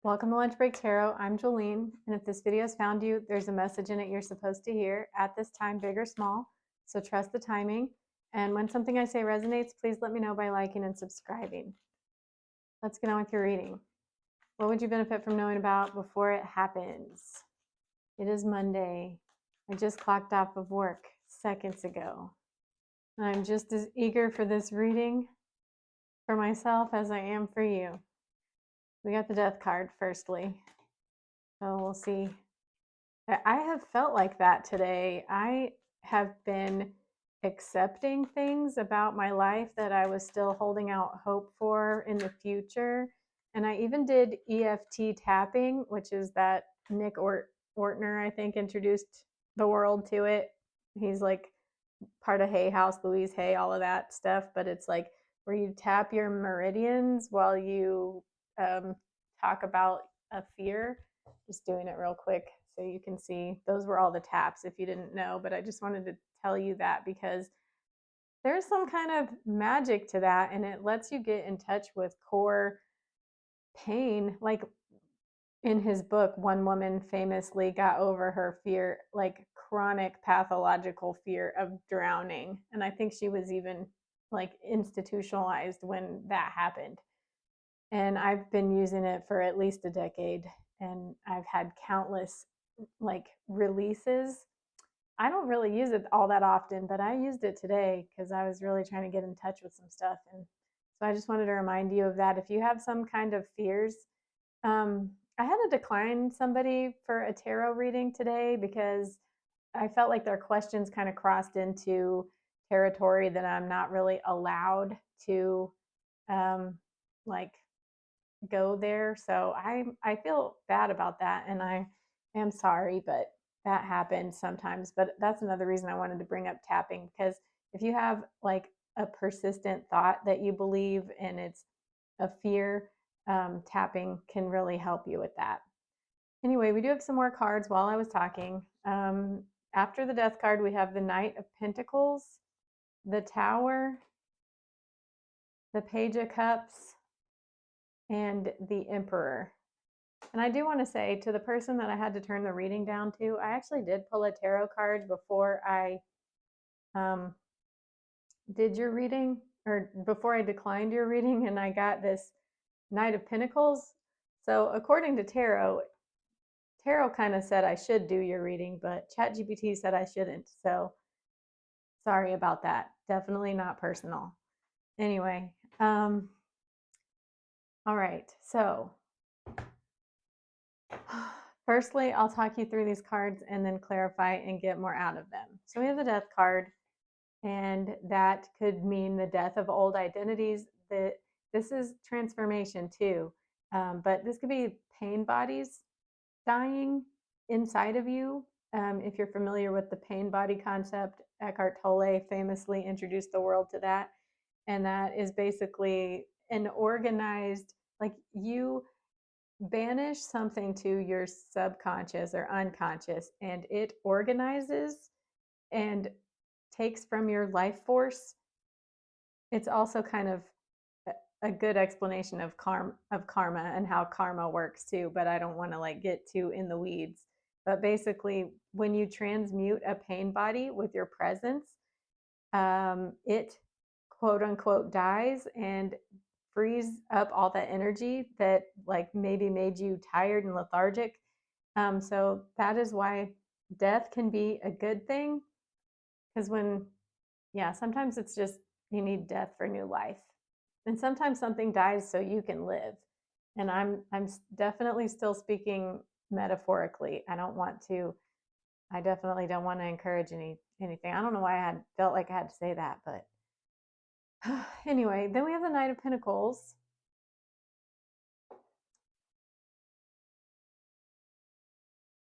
Welcome to Lunch Break Tarot. I'm Jolene, and if this video has found you, there's a message in it you're supposed to hear at this time, big or small. So trust the timing. And when something I say resonates, please let me know by liking and subscribing. Let's get on with your reading. What would you benefit from knowing about before it happens? It is Monday. I just clocked off of work seconds ago. I'm just as eager for this reading for myself as I am for you. We got the Death card firstly. So we'll see. I have felt like that today. I have been accepting things about my life that I was still holding out hope for in the future. And I even did EFT tapping, which is that Nick Ortner, I think, introduced the world to it. He's like part of Hay House, Louise Hay, all of that stuff. But it's like where you tap your meridians while you talk about a fear. Just doing it real quick so you can see. Those were all the taps if you didn't know, but I just wanted to tell you that because there's some kind of magic to that, and it lets you get in touch with core pain. Like in his book, one woman famously got over her fear, like chronic pathological fear of drowning. And I think she was even like institutionalized when that happened. And I've been using it for at least a decade, and I've had countless like releases. I don't really use it all that often, but I used it today because I was really trying to get in touch with some stuff. And so I just wanted to remind you of that. If you have some kind of fears, I had to decline somebody for a tarot reading today because I felt like their questions kind of crossed into territory that I'm not really allowed to like go there. So I feel bad about that, and I am sorry, but that happens sometimes. But that's another reason I wanted to bring up tapping, because if you have like a persistent thought that you believe and it's a fear, tapping can really help you with that. Anyway, we do have some more cards while I was talking. After the Death card, we have the Knight of Pentacles, the Tower, the Page of Cups, and the Emperor. And I do want to say to the person that I had to turn the reading down to, I actually did pull a tarot card before I did your reading, or before I declined your reading, and I got this Knight of Pentacles. So according to tarot kind of said I should do your reading, but ChatGPT said I shouldn't. So sorry about that. Definitely not personal. Anyway, all right. So firstly, I'll talk you through these cards and then clarify and get more out of them. So we have the Death card, and that could mean the death of old identities. That this is transformation too, but this could be pain bodies dying inside of you. If you're familiar with the pain body concept, Eckhart Tolle famously introduced the world to that, and that is basically an organized, like you banish something to your subconscious or unconscious, and it organizes and takes from your life force. It's also kind of a good explanation of karma and how karma works too, but I don't want to like get too in the weeds. But basically, when you transmute a pain body with your presence, it quote unquote dies and frees up all that energy that like maybe made you tired and lethargic. So that is why death can be a good thing, because sometimes it's just you need death for new life, and sometimes something dies so you can live. And I'm definitely still speaking metaphorically. I definitely don't want to encourage anything. I don't know why I had felt like I had to say that, but anyway, then we have the Knight of Pentacles.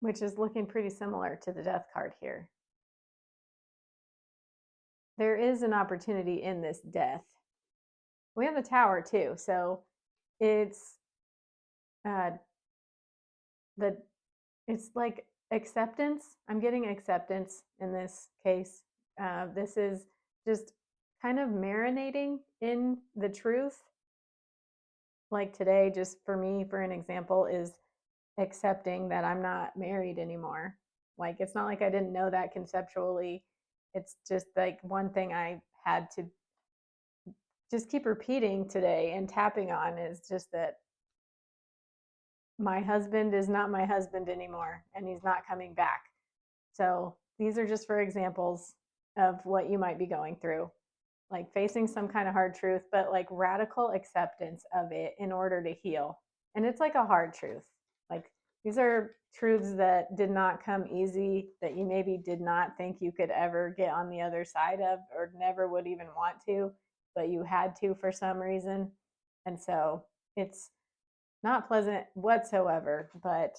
Which is looking pretty similar to the Death card here. There is an opportunity in this death. We have the Tower too, so it's it's like acceptance. I'm getting acceptance in this case. This is just kind of marinating in the truth like today, just for me, for an example, is accepting that I'm not married anymore. Like, it's not like I didn't know that conceptually. It's just like one thing I had to just keep repeating today and tapping on is just that my husband is not my husband anymore and he's not coming back. So these are just for examples of what you might be going through, like facing some kind of hard truth, but like radical acceptance of it in order to heal. And it's like a hard truth. Like these are truths that did not come easy, that you maybe did not think you could ever get on the other side of, or never would even want to, but you had to for some reason. And so it's not pleasant whatsoever, but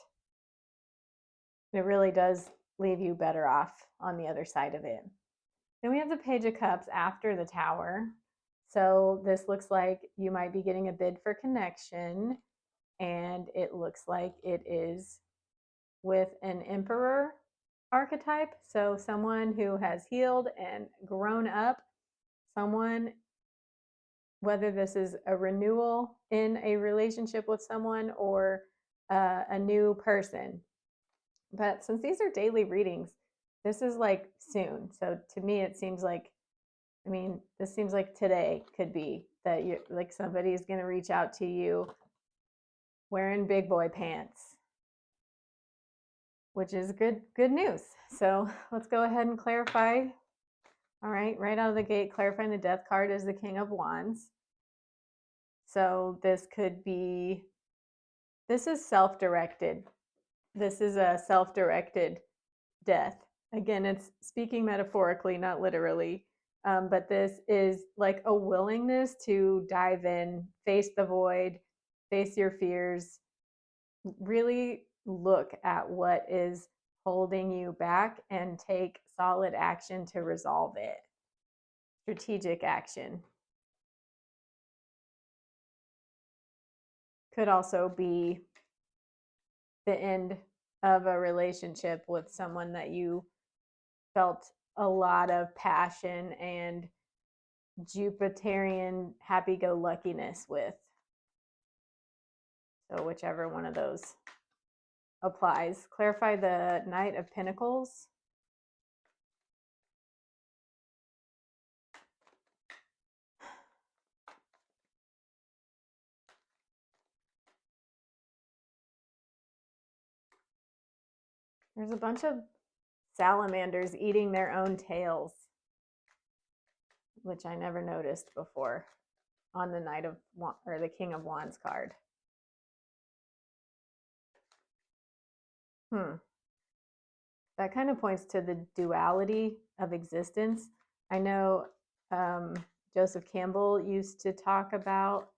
it really does leave you better off on the other side of it. Then we have the Page of Cups after the Tower. So this looks like you might be getting a bid for connection, and it looks like it is with an Emperor archetype. So someone who has healed and grown up, someone, whether this is a renewal in a relationship with someone or a new person. But since these are daily readings, this is like soon. So to me, it seems like, I mean, this seems like today could be that you like somebody's going to reach out to you wearing big boy pants, which is good news. So let's go ahead and clarify. All right out of the gate, clarifying the Death card is the King of Wands. So this could be, this is self-directed. This is a self-directed death. Again, it's speaking metaphorically, not literally. But this is like a willingness to dive in, face the void, face your fears, really look at what is holding you back and take solid action to resolve it. Strategic action. Could also be the end of a relationship with someone that you felt a lot of passion and Jupiterian happy-go-luckiness with. So whichever one of those applies. Clarify the Knight of Pentacles. There's a bunch of salamanders eating their own tails, which I never noticed before on the Knight of or the King of Wands card. That kind of points to the duality of existence. I know Joseph Campbell used to talk about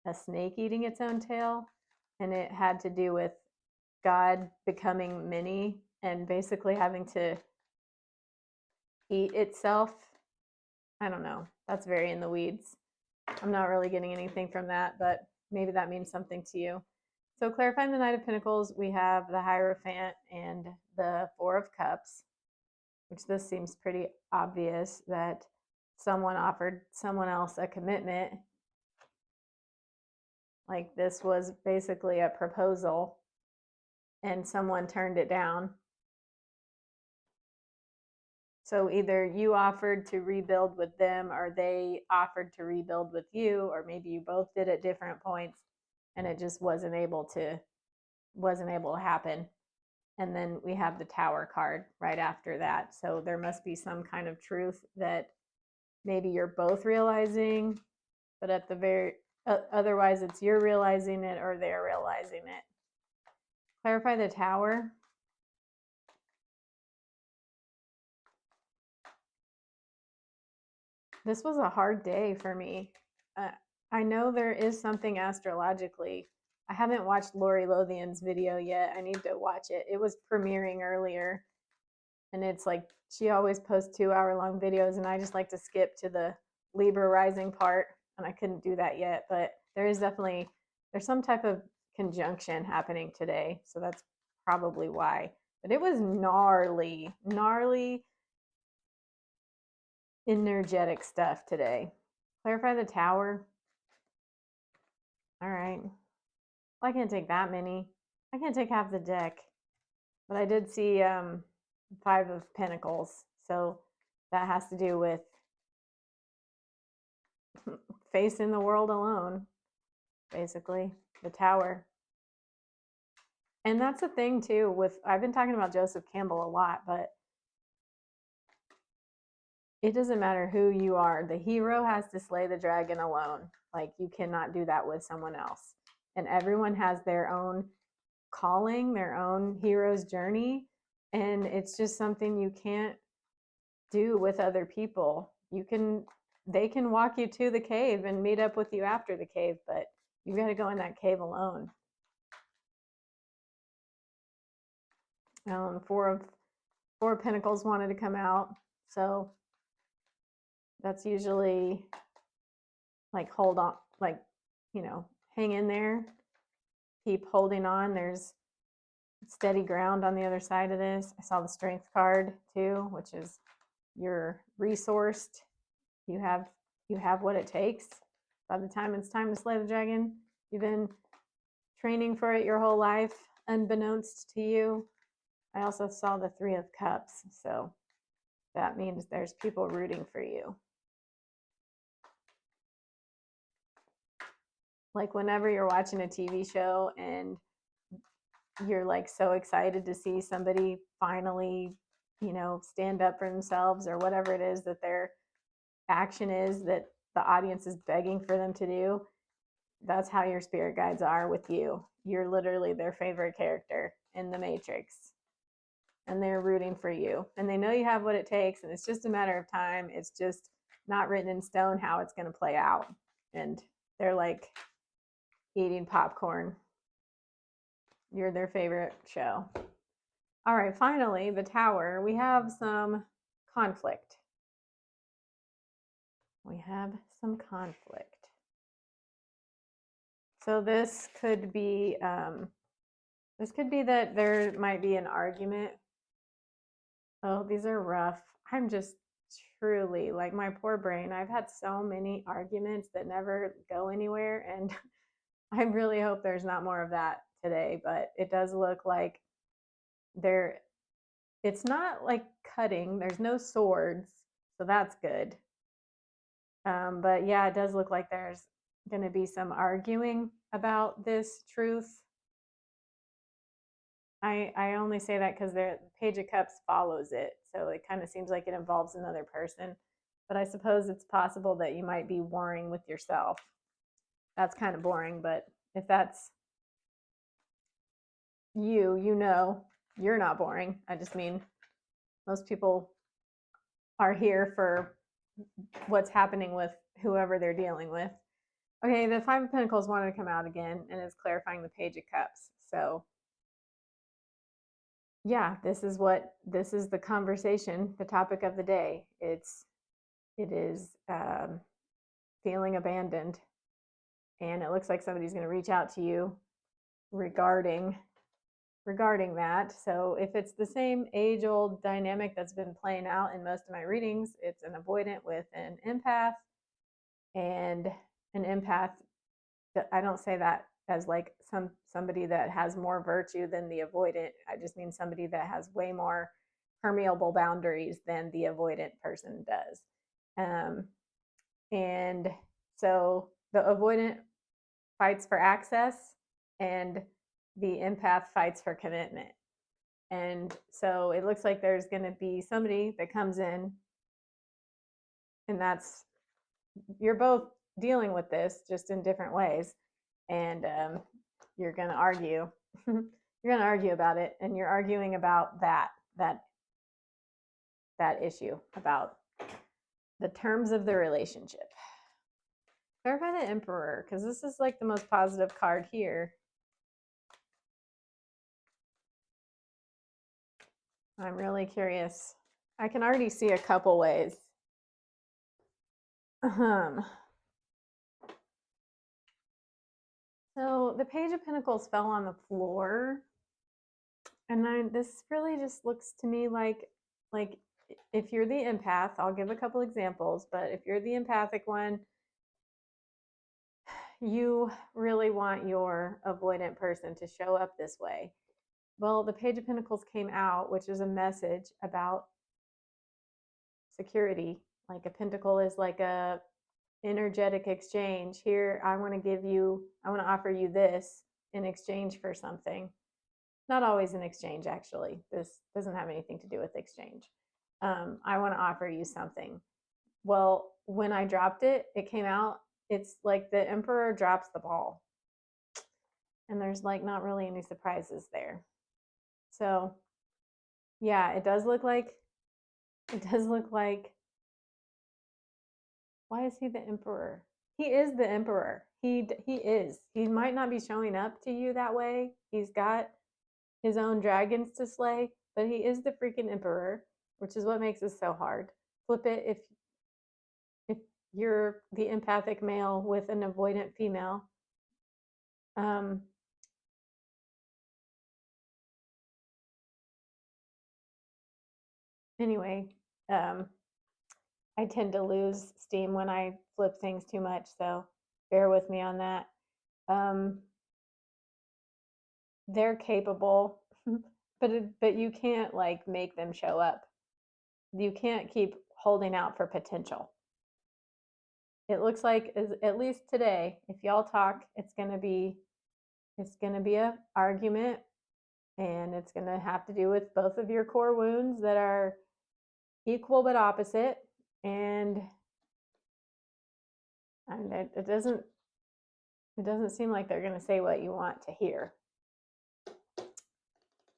a snake eating its own tail, and it had to do with God becoming many and basically having to eat itself. I don't know. That's very in the weeds. I'm not really getting anything from that, but maybe that means something to you. So clarifying the Knight of Pentacles, we have the Hierophant and the Four of Cups, which this seems pretty obvious that someone offered someone else a commitment. Like this was basically a proposal and someone turned it down. So either you offered to rebuild with them or they offered to rebuild with you, or maybe you both did at different points and it just wasn't able to happen. And then we have the Tower card right after that. So there must be some kind of truth that maybe you're both realizing, but at the very otherwise it's you're realizing it or they're realizing it. Clarify the Tower. This was a hard day for me. I know there is something astrologically. I haven't watched Lori Lothian's video yet. I need to watch it. It was premiering earlier. And it's like she always posts 2-hour-long videos, and I just like to skip to the Libra rising part, and I couldn't do that yet. But there's some type of conjunction happening today, so that's probably why. But it was gnarly energetic stuff today. Clarify the Tower. All right. Well, I can't take that many. I can't take half the deck. But I did see 5 of Pentacles. So that has to do with facing the world alone, basically. The Tower. And that's the thing too with, I've been talking about Joseph Campbell a lot, but it doesn't matter who you are. The hero has to slay the dragon alone. Like, you cannot do that with someone else. And everyone has their own calling, their own hero's journey. And it's just something you can't do with other people. They can walk you to the cave and meet up with you after the cave, but you got to go in that cave alone. Four of Pentacles wanted to come out, so that's usually like, hold on, like, hang in there, keep holding on. There's steady ground on the other side of this. I saw the Strength card too, which is you're resourced. You have what it takes. By the time it's time to slay the dragon, you've been training for it your whole life, unbeknownst to you. I also saw the 3 of Cups, so that means there's people rooting for you. Like, whenever you're watching a TV show and you're like so excited to see somebody finally, stand up for themselves, or whatever it is that their action is that the audience is begging for them to do, that's how your spirit guides are with you. You're literally their favorite character in the Matrix, and they're rooting for you, and they know you have what it takes, and it's just a matter of time. It's just not written in stone how it's going to play out, and they're like eating popcorn. You're their favorite show. All right, finally, the Tower. We have some conflict. So this could be that there might be an argument. Oh, these are rough. I'm just truly, like, my poor brain. I've had so many arguments that never go anywhere, and I really hope there's not more of that today, but it does look like it's not like cutting. There's no swords, so that's good. But yeah, it does look like there's going to be some arguing about this truth. I only say that because the Page of Cups follows it, so it kind of seems like it involves another person. But I suppose it's possible that you might be warring with yourself. That's kind of boring, but if that's you, you're not boring. I just mean most people are here for what's happening with whoever they're dealing with. Okay, the 5 of Pentacles wanted to come out again, and it's clarifying the Page of Cups. So yeah, this is the conversation, the topic of the day. It is feeling abandoned, and it looks like somebody's going to reach out to you regarding that. So if it's the same age-old dynamic that's been playing out in most of my readings, it's an avoidant with an empath, and an empath, I don't say that as like somebody that has more virtue than the avoidant. I just mean somebody that has way more permeable boundaries than the avoidant person does. And so the avoidant fights for access, and the empath fights for commitment. And so it looks like there's going to be somebody that comes in, and you're both dealing with this just in different ways, and you're going to argue. You're going to argue about it, and you're arguing about that issue, about the terms of the relationship. Clarify the Emperor, because this is like the most positive card here. I'm really curious. I can already see a couple ways. So the Page of Pentacles fell on the floor, and this really just looks to me like if you're the empath, I'll give a couple examples, but if you're the empathic one, you really want your avoidant person to show up this way. Well, the Page of Pentacles came out, which is a message about security. Like a pentacle is like a energetic exchange. Here, I want to offer you this in exchange for something. Not always an exchange, actually. This doesn't have anything to do with exchange. I want to offer you something. Well, when I dropped it, it came out. It's like the Emperor drops the ball. And there's like not really any surprises there. So, yeah, it does look like why is he the Emperor? He is the Emperor. He is. He might not be showing up to you that way. He's got his own dragons to slay, but he is the freaking Emperor, which is what makes this so hard. Flip it if you're the empathic male with an avoidant female. Anyway, I tend to lose steam when I flip things too much, so bear with me on that. They're capable, but you can't like make them show up. You can't keep holding out for potential. It looks like, at least today, if y'all talk, it's gonna be a argument, and it's gonna have to do with both of your core wounds that are equal but opposite, and it doesn't seem like they're gonna say what you want to hear.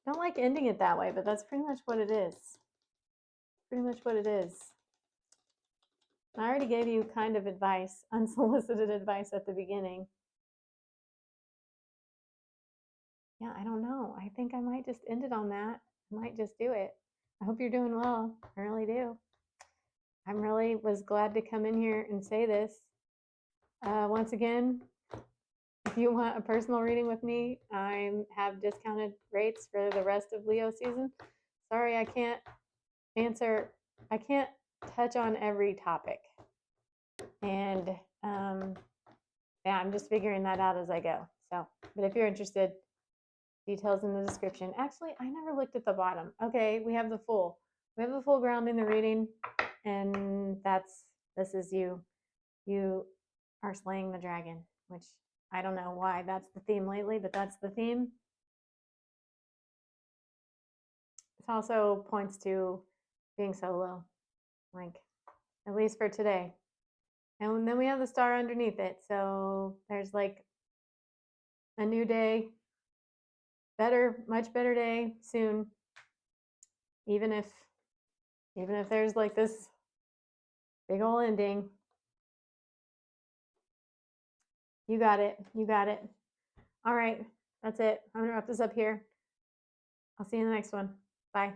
Don't like ending it that way, but that's pretty much what it is. Pretty much what it is. I already gave you kind of advice, unsolicited advice at the beginning. Yeah, I don't know. I think I might just end it on that. I might just do it. I hope you're doing well. I really do. I really was glad to come in here and say this. Once again, if you want a personal reading with me, I have discounted rates for the rest of Leo season. Sorry, I can't touch on every topic. And yeah, I'm just figuring that out as I go. So, but if you're interested, details in the description. Actually, I never looked at the bottom. Okay, we have the full ground in the reading, and this is you. You are slaying the dragon, which I don't know why that's the theme lately, but that's the theme. It also points to being solo, like at least for today. And then we have the star underneath it. So there's like a new day, much better day soon. Even if there's like this big old ending. You got it. You got it. All right. That's it. I'm going to wrap this up here. I'll see you in the next one. Bye.